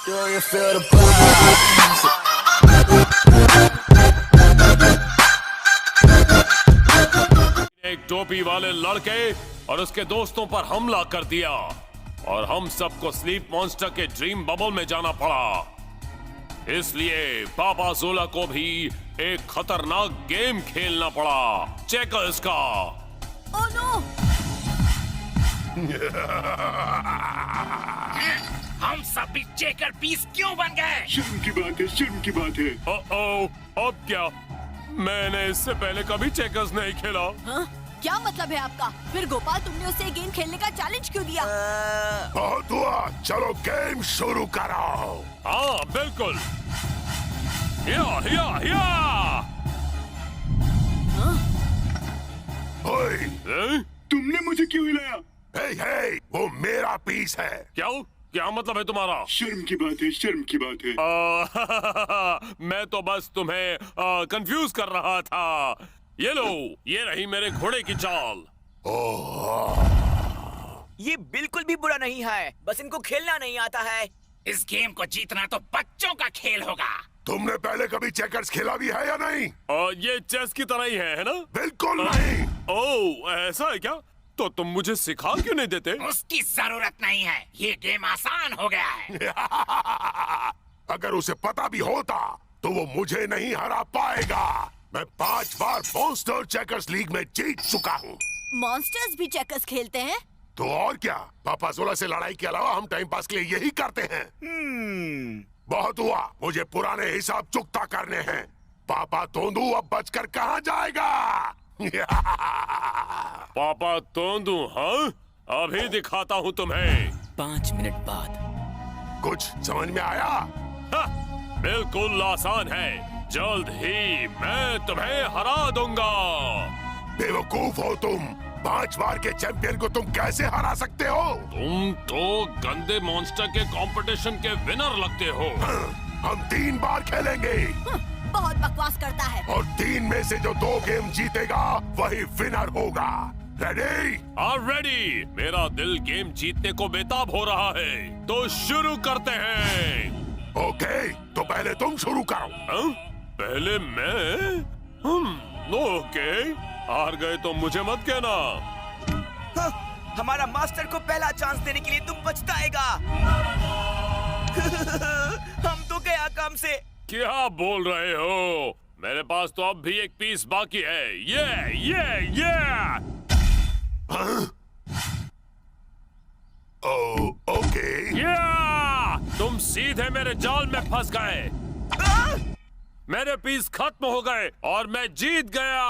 Do you feel the vibes? एक टोपी वाले लड़के और उसके दोस्तों पर हमला कर दिया और हम सबको स्लीप मॉन्स्टर के ड्रीम बबल में जाना पड़ा। इसलिए पापा जोला को भी एक खतरनाक गेम खेलना पड़ा, चेकर्स का। Oh no! हम सब भी चेकर पीस क्यों बन गए? शर्म की बात है, शर्म की बात है। अब क्या? मैंने इससे पहले कभी चेकर्स नहीं खेला। हाँ? क्या मतलब है आपका? फिर गोपाल तुमने उसे गेम खेलने का चैलेंज क्यों दिया? बहुत हुआ, चलो गेम शुरू करो। हाँ बिल्कुल। या। ओए, तुमने मुझे क्यों हिलाया? हे, वो मेरा पीस है। क्या मतलब है तुम्हारा? शर्म की बात है, शर्म की बात है। मैं तो बस तुम्हें कंफ्यूज कर रहा था। ये लो, ये रही मेरे घोड़े की चाल। ये बिल्कुल भी बुरा नहीं है, बस इनको खेलना नहीं आता है। इस गेम को जीतना तो बच्चों का खेल होगा। तुमने पहले कभी चेकर्स खेला भी है या नहीं? ये चेस की तरह ही है ना? बिल्कुल नहीं। ओह, ऐसा है क्या? तो तुम मुझे सिखा क्यों नहीं देते? उसकी जरूरत नहीं है, ये गेम आसान हो गया है। अगर उसे पता भी होता तो वो मुझे नहीं हरा पाएगा। मैं 5 बार मॉन्स्टर चेकर्स लीग में जीत चुका हूँ। मॉन्स्टर्स भी चेकर्स खेलते हैं? तो और क्या, पापा जोला से लड़ाई के अलावा हम टाइम पास के लिए यही करते हैं। बहुत हुआ, मुझे पुराने हिसाब चुकता करने हैं। पापा तोंदू अब बचकर कहाँ जाएगा? पापा तोंदू? हाँ, अभी दिखाता हूँ तुम्हें। 5 मिनट बाद। कुछ समझ में आया? हाँ, बिल्कुल आसान है। जल्द ही मैं तुम्हें हरा दूंगा। बेवकूफ हो तुम। 5 बार के चैंपियन को तुम कैसे हरा सकते हो? तुम तो गंदे मॉन्स्टर के कंपटीशन के विनर लगते हो। हम 3 बार खेलेंगे। बहुत बकवास करता है। और 3 में से जो 2 गेम जीतेगा वही विनर होगा। रेडी? रेडी। मेरा दिल गेम जीतने को बेताब हो रहा है, तो शुरू करते हैं। ओके, तो पहले तुम शुरू करो। पहले मैं? ओके, हार गए तो मुझे मत कहना। हमारा मास्टर को पहला चांस देने के लिए तुम पछताएगा। हम तो गया काम से। क्या बोल रहे हो? मेरे पास तो अब भी एक पीस बाकी है। ये। ओके। तुम सीधे मेरे जाल में फंस गए। मेरे पीस खत्म हो गए और मैं जीत गया।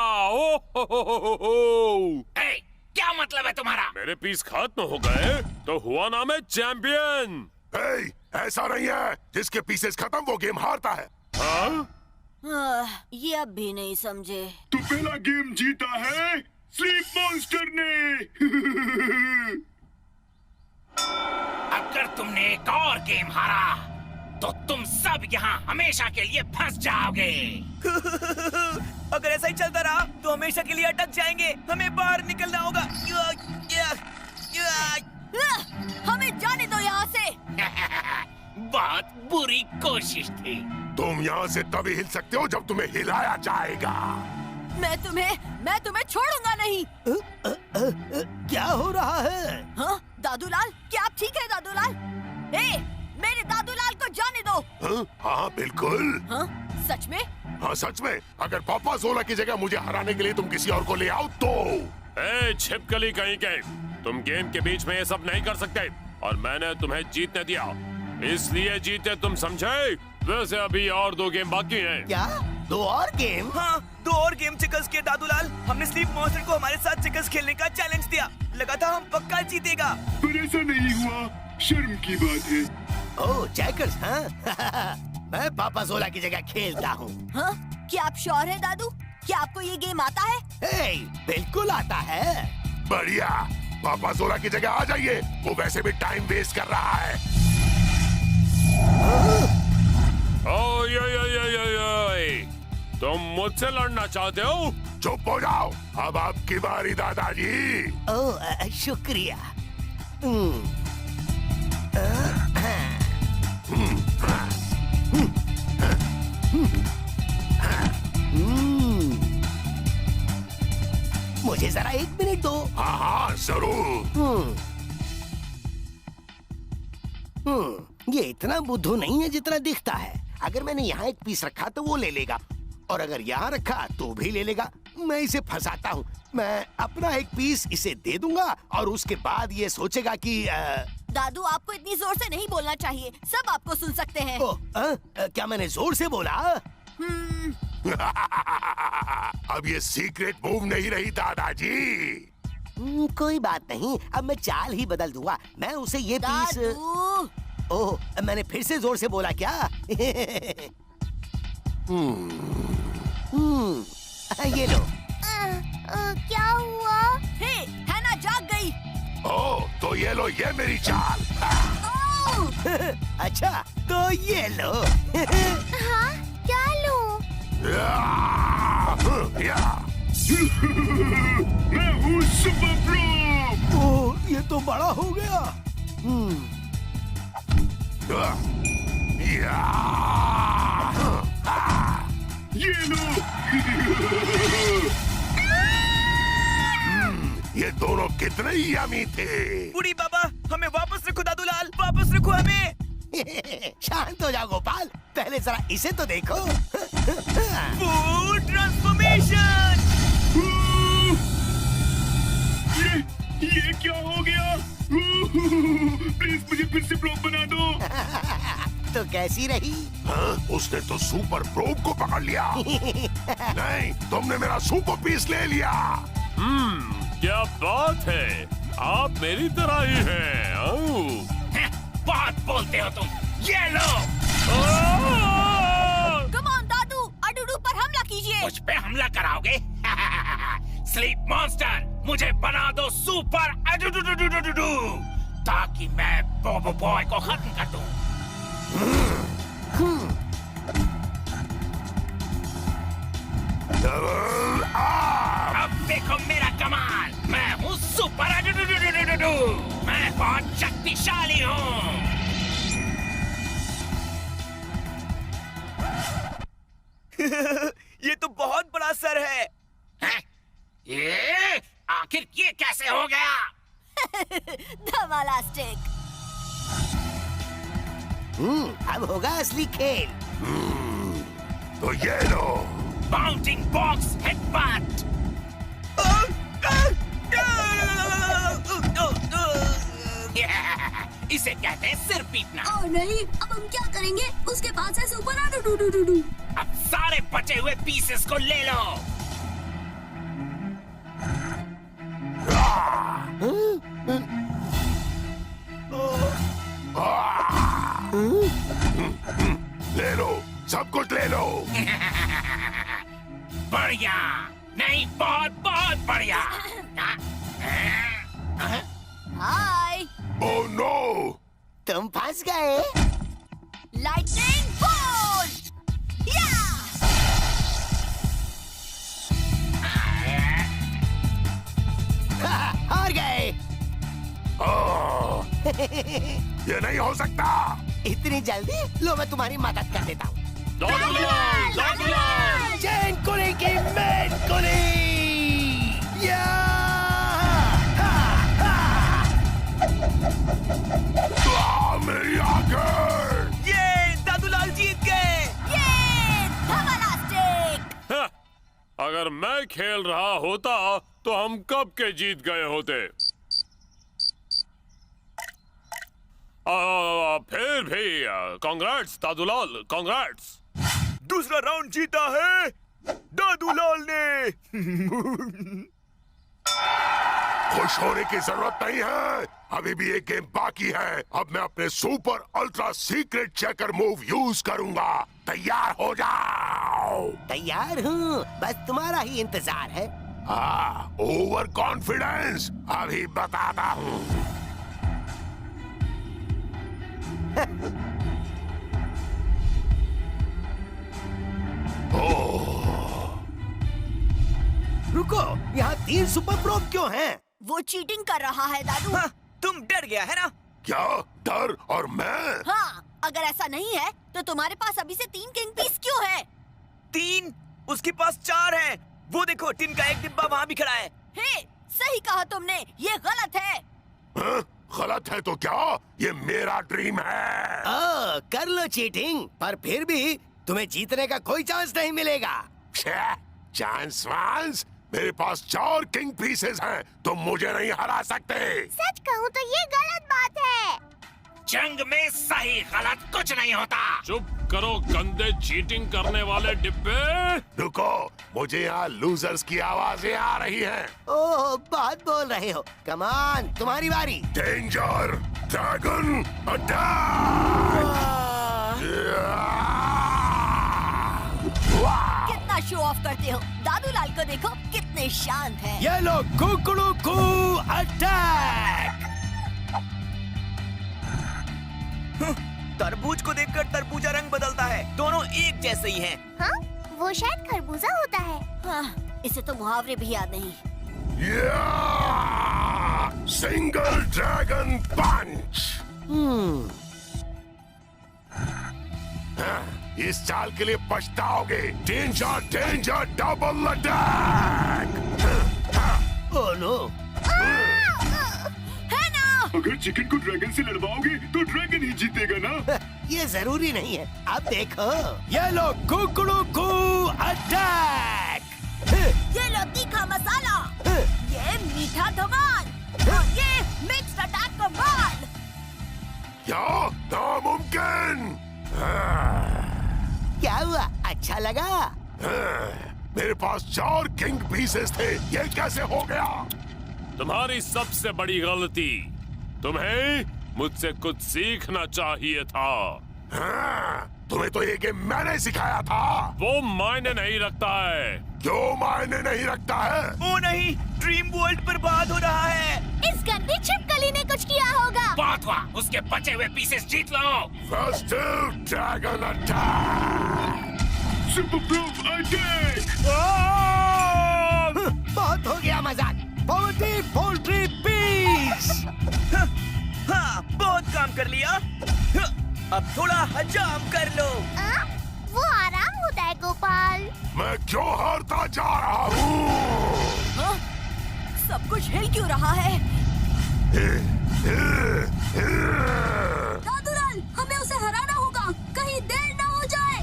ए, क्या मतलब है तुम्हारा? मेरे पीस खत्म हो गए तो हुआ ना मैं चैंपियन। ऐसा नहीं है, जिसके पीसेस खत्म वो गेम हारता है। ये अब भी नहीं समझे। तू पहला गेम जीता है स्लीप मॉन्स्टर ने। अगर तुमने एक और गेम हारा तो तुम सब यहाँ हमेशा के लिए फंस जाओगे। अगर ऐसा ही चलता रहा तो हमेशा के लिए अटक जाएंगे। हमें बाहर निकलना होगा। हमें जाने दो यहाँ से। बहुत बुरी कोशिश थी। तुम यहाँ से तभी हिल सकते हो जब तुम्हें हिलाया जाएगा। मैं तुम्हें छोड़ूंगा नहीं। क्या हो रहा है? हाँ, दादूलाल, क्या आप ठीक है दादूलाल? मेरे दादूलाल को जाने दो। हाँ बिल्कुल। हाँ, सच में? हाँ सच में। अगर पापा जोला की जगह मुझे हराने के लिए तुम किसी और को ले आओ तो। छिपकली कहीं के, तुम गेम के बीच में ये सब नहीं कर सकते और मैंने तुम्हें जीतने दिया, इसलिए जीते, तुम समझे? वैसे अभी और 2 गेम बाकी हैं। क्या? 2 और गेम? हाँ, 2 और गेम चेकर्स के दादूलाल। हमने स्लीप मॉन्स्टर को हमारे साथ चेकर्स खेलने का चैलेंज दिया। लगा था हम पक्का जीतेगा। पर ऐसा नहीं हुआ, शर्म की बात है। ओह, चेकर्स, हाँ? मैं पापा जोला की जगह खेलता हूँ। हाँ? क्या आप श्योर है दादू? क्या आपको ये गेम आता है? बिल्कुल आता है। बढ़िया, पापा जोला की जगह आ जाइए, वो वैसे भी टाइम वेस्ट कर रहा है। तुम मुझसे लड़ना चाहते हो? चुप हो जाओ, अब आपकी बारी दादाजी। ओह, शुक्रिया। जरा 1 मिनट दो। हाँ हाँ जरूर। ये इतना बुद्धू नहीं है जितना दिखता है। अगर मैंने यहाँ एक पीस रखा तो वो ले लेगा, और अगर यहाँ रखा तो भी ले लेगा। मैं इसे फंसाता हूँ। मैं अपना एक पीस इसे दे दूंगा और उसके बाद ये सोचेगा कि दादू आपको इतनी जोर से नहीं बोलना चाहिए, सब आपको सुन सकते हैं। क्या मैंने जोर से बोला? अब ये सीक्रेट मूव नहीं रही दादाजी। कोई बात नहीं, अब मैं चाल ही बदल दूंगा। मैं उसे ये पीस। दादू ओह, मैंने फिर से जोर से बोला क्या? ये लो। क्या हुआ? हे, हैना जाग गई। ओ, तो ये लो, ये मेरी चाल। अच्छा, तो ये लो। हाँ, क्या लो? मैं हूँ सुपर प्रो। ओह, ये तो बड़ा हो गया। ये लो। ये दोनों कितने यमी थे। बूढ़ी बाबा, हमें वापस रखो दादूलाल, वापस रखो हमें। शांत हो जाओ गोपाल, पहले जरा इसे तो देखो। Food transformation. ये क्या हो गया? प्लीज मुझे फिर से प्रोब बना दो। तो कैसी रही? हाँ, उसने तो सुपर प्रोब को पकड़ लिया। नहीं, तुमने मेरा सुपर पीस ले लिया। क्या बात है, आप मेरी तरह ही हैं। बहुत बोलते हो तुम। ये लो। कम ऑन दादू, अडुडू पर हमला कीजिए। मुझ पे हमला कराओगे? स्लीप मॉन्स्टर, मुझे बना दो सुपर अडुडुडुडुडुडु, ताकि मैं बोबो बॉय को खत्म कर दूं। अब देखो मेरा कमाल। मैं हूँ सुपर अडुडुडुडुडु। मैं बहुत शक्तिशाली हूँ। ये तो बहुत बड़ा सर है। हैं? ये आखिर ये कैसे हो गया? धमालास्टिक। अब होगा असली खेल। तो ये लो। बाउंटिंग बॉक्स हेडबट। इसे कहते हैं सिर पीटना। ओ नहीं, अब हम क्या करेंगे? उसके पास है सुपर अडुडुडुडु। अब सारे बचे हुए पीसेस को ले लो। ले लो, सब कुछ ले लो। बढ़िया, नहीं बहुत बहुत बढ़िया। हाय, ओह नो, तुम फंस गए। Lightning bolt. या! हार गए। ये नहीं हो सकता। इतनी जल्दी? लो मैं तुम्हारी मदद कर देता हूँ। दादूलाल, दादूलाल। चैन कुली की मेन कुली। या! मेरी आंखें। ये दादूलाल जीत गए। ये धमालास्टिक। अगर मैं खेल रहा होता तो हम कब के जीत गए होते। फिर भी कांग्रेट्स दादूलाल, कांग्रेट्स। दूसरा राउंड जीता है दादूलाल ने। खुश होने की जरूरत नहीं है, अभी भी एक गेम बाकी है। अब मैं अपने super ultra secret checker move use करूंगा। तैयार हो जाओ। तैयार हूँ, बस तुम्हारा ही इंतजार है। ओवर कॉन्फिडेंस, अभी बताता हूँ। रुको, यहाँ 3 सुपर प्रोब क्यों हैं? वो चीटिंग कर रहा है दादू। हाँ, तुम डर गया है ना? क्या डर और मैं? हाँ, अगर ऐसा नहीं है तो तुम्हारे पास अभी से 3 किंग पीस क्यों है? 3? उसके पास 4 है। वो देखो, टिन का एक डिब्बा वहाँ भी खड़ा है। हे, सही कहा तुमने, ये गलत है। हाँ? गलत है तो क्या? ये मेरा ड्रीम है। कर लो चीटिंग, पर फिर भी तुम्हें जीतने का कोई चांस नहीं मिलेगा। चांस वांस? मेरे पास 4 किंग पीसेस हैं, तुम मुझे नहीं हरा सकते। सच कहूँ तो ये गलत बात है। जंग में सही गलत कुछ नहीं होता। चुप करो गंदे चीटिंग करने वाले डिब्बे। रुको, मुझे यहाँ लूजर्स की आवाजें आ रही हैं। ओह, बहुत बोल रहे हो। कमान, तुम्हारी बारी। Danger dragon attack! कितना शो ऑफ करते हो। दादूलाल को देखो, कितने शांत हैं। ये लो कुकड़ू कू अटैक! तरबूज को देखकर तरबूजा रंग बदलता है। दोनों एक जैसे ही हैं। हाँ, वो शायद खरबूजा होता है। हाँ, इसे तो मुहावरे भी याद नहीं। Single dragon punch! इस चाल के लिए पछताओगे। Danger danger double attack! Oh no! है ना? अगर चिकन को ड्रैगन से लड़वाओगे तो ड्रैगन ही जीतेगा ना। ये जरूरी नहीं है। अब देखो, ये लो कुकड़ू कू अटैक! ये लो तीखा मसाला, ये मीठा धमाल और ये मिक्स्ड अटैक कमाल। क्या? नामुमकिन! क्या हुआ? अच्छा लगा? मेरे पास 4 किंग पीसेस थे, ये कैसे हो गया? तुम्हारी सबसे बड़ी गलती, तुम्हें मुझसे कुछ सीखना चाहिए था। तुम्हें तो ये गेम मैंने सिखाया था। वो मायने नहीं रखता है। क्यों मायने नहीं रखता है? ओ नहीं, ड्रीम वर्ल्ड बर्बाद हो रहा है। इस गंदी छिपकली ने कुछ किया होगा। बहुत हुआ, उसके बचे हुए पीसेस जीत लो। Festive dragon attack! Super proof attack! बहुत हो गया मजाक। Poultry piece! हाँ, बहुत काम कर लिया। अब थोड़ा हजाम कर लो। वो आराम होता है गोपाल। मैं क्यों हारता जा रहा हूँ? हाँ? सब कुछ हिल क्यों रहा है? दादूलाल, हमें उसे हराना होगा, कहीं देर न हो जाए।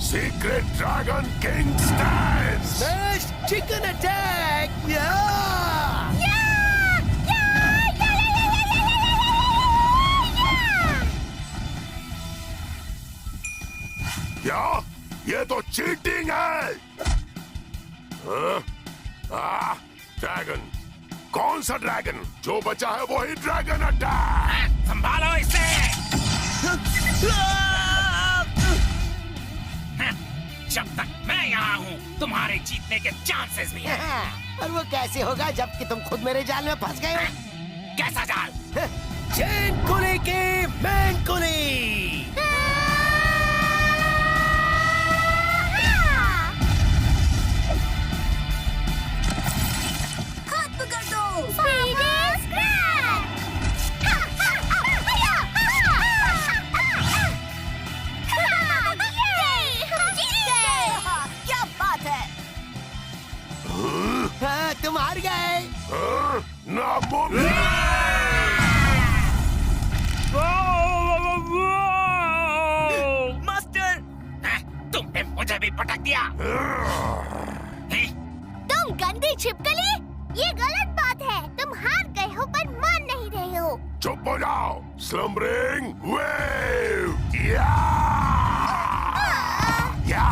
Secret dragon king stands! Smash chicken attack! क्या? ये तो चीटिंग है! ड्रैगन? कौन सा ड्रैगन? जो बचा है वही ड्रैगन अटैक! संभालो इसे। जब तक मैं यहाँ हूँ, तुम्हारे जीतने के चांसेस भी हैं। और वो कैसे होगा जबकि तुम खुद मेरे जाल में फंस गए हो? कैसा जाल? चैन कुली की मैन कुली! खत्म कर दो। क्या बात है? हाँ, तुम हार गए। नामुमकिन! मास्टर, तुमने मुझे भी पटक दिया। तुम गंदी छिपकली, ये गलत बात है। तुम हार गए हो पर मान नहीं रहे हो। चुप हो जाओ! Slumbering wave! या! या!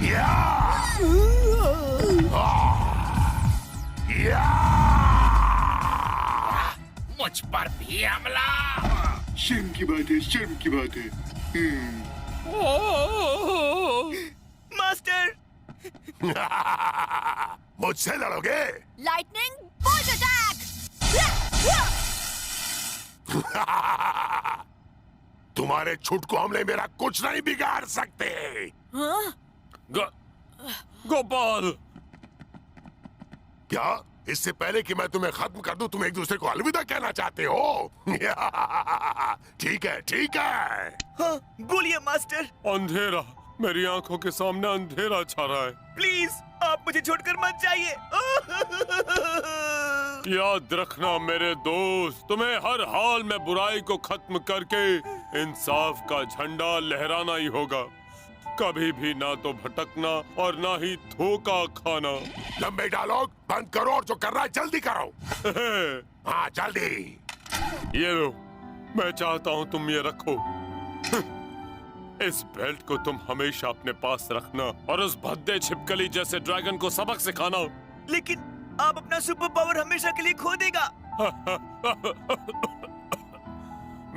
या! या! मुझ पर भी हमला। शर्म की बात है, शर्म की बात है। मास्टर, मुझसे लड़ोगे? Lightning bolt attack! तुम्हारे छुटकू हमले मेरा कुछ नहीं बिगाड़ सकते। हाँ? गोपाल, क्या? इससे पहले कि मैं तुम्हें खत्म कर दूं, तुम एक दूसरे को अलविदा कहना चाहते हो? ठीक है, ठीक है। हाँ, बोलिए मास्टर। अंधेरा, मेरी आंखों के सामने अंधेरा छा रहा है। प्लीज आप मुझे छोड़कर मत जाइए। याद रखना मेरे दोस्त, तुम्हें हर हाल में बुराई को खत्म करके इंसाफ का झंडा लहराना ही होगा। कभी भी ना तो भटकना और ना ही धोखा खाना। लंबे डायलॉग बंद करो और जो कर रहा है जल्दी करो। हाँ जल्दी। ये लो, मैं चाहता हूँ तुम ये रखो। इस बेल्ट को तुम हमेशा अपने पास रखना और उस भद्दे छिपकली जैसे ड्रैगन को सबक सिखाना। लेकिन आप अपना सुपर पावर हमेशा के लिए खो देगा।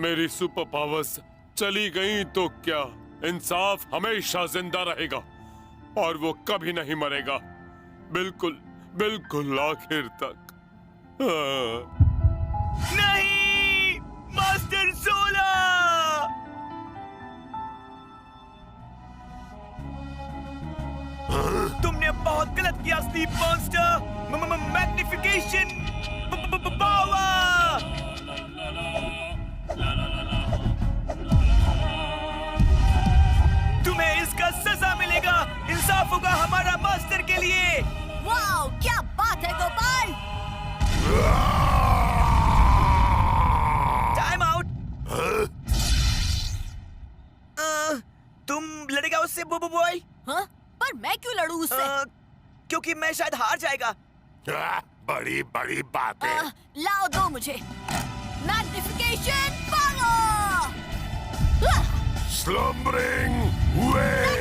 मेरी सुपर पावर्स चली गई तो क्या, इंसाफ हमेशा जिंदा रहेगा और वो कभी नहीं मरेगा, बिल्कुल बिल्कुल आखिर तक। नहीं, मास्टर ज़ोला! तुमने बहुत गलत किया स्लीप मॉन्स्टर। Magnification power! तुम्हें इसका सजा मिलेगा। इंसाफ होगा हमारा मास्टर के लिए। वाओ, क्या बात है गोपाल। Time out. तुम लड़ेगा उससे बोबो बॉय? हाँ? पर मैं क्यों लड़ूं उससे? क्योंकि मैं शायद हार जाएगा। बड़ी बड़ी बातें। लाओ दो मुझे मैग्निफिकेशन पावर। Slumbering wave.